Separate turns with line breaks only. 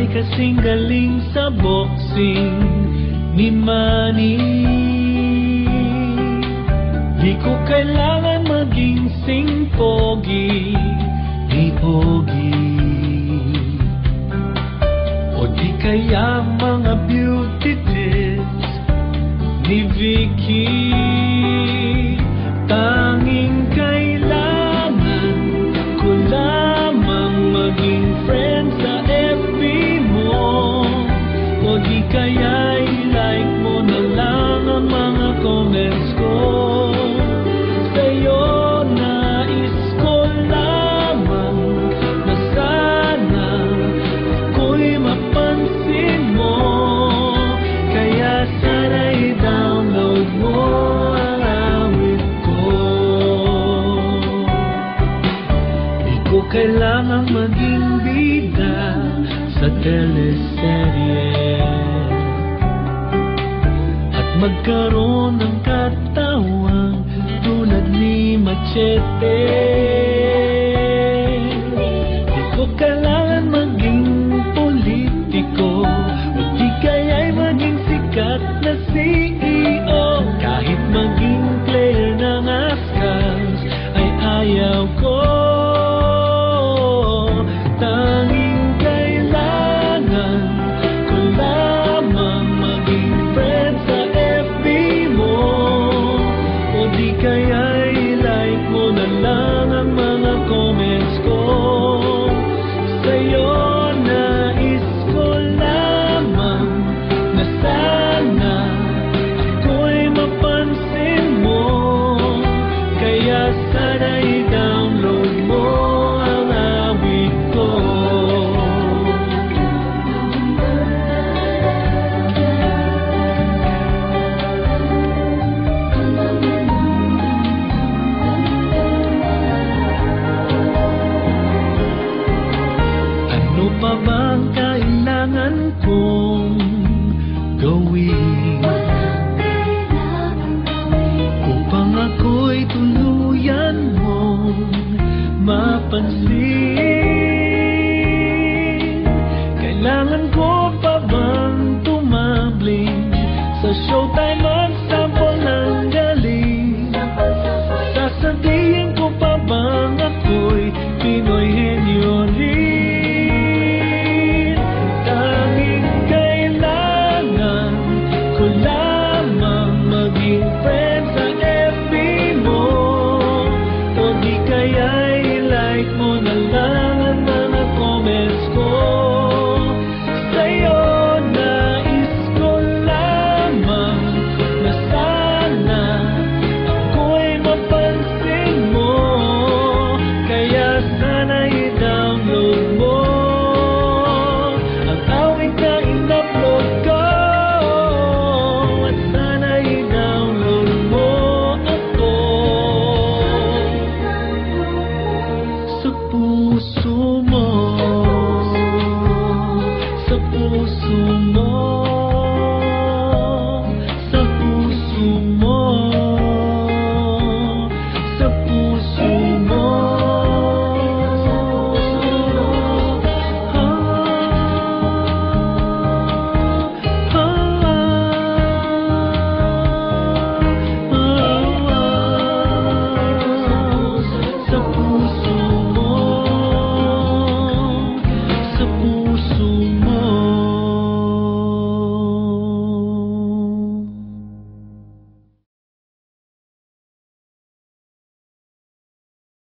kasing galing sa boxing ni Manny. Di ko kailangan maging sing pogi ni Pogi, o di kaya mga beauty tips ni Vicky. Tanging kailangan ko lamang maging friend sa FB mo, o di kaya i-like mo na lang ang mga comments ko. Sa'yo nais ko lamang na sana ako'y mapansin mo, kaya sana i-download mo ang awit ko. Di ko kailangang maging bida sa teleserye at magkaroon ng katawang tulad ni Machete. Di ko kailangan maging politiko, o di kaya'y maging sikat na CEO. Kahit maging player ng Ascals ay ayaw ko. Tanging kailangan ko lamang maging friend sa FB mo, o di kaya i-like mo na lang ang mga comments ko. Sa'yo nais ko lamang na sana ako'y mapansin mo, kaya sana i-download mo ang awit ko. Ano pa bang kailangan kong gawin upang ako'y tuluyan mong mapansin? Kailangan ko pa bang tumambling sa Showtime at sample ng galing? Sasabihin ko pa bang ako'y Pinoy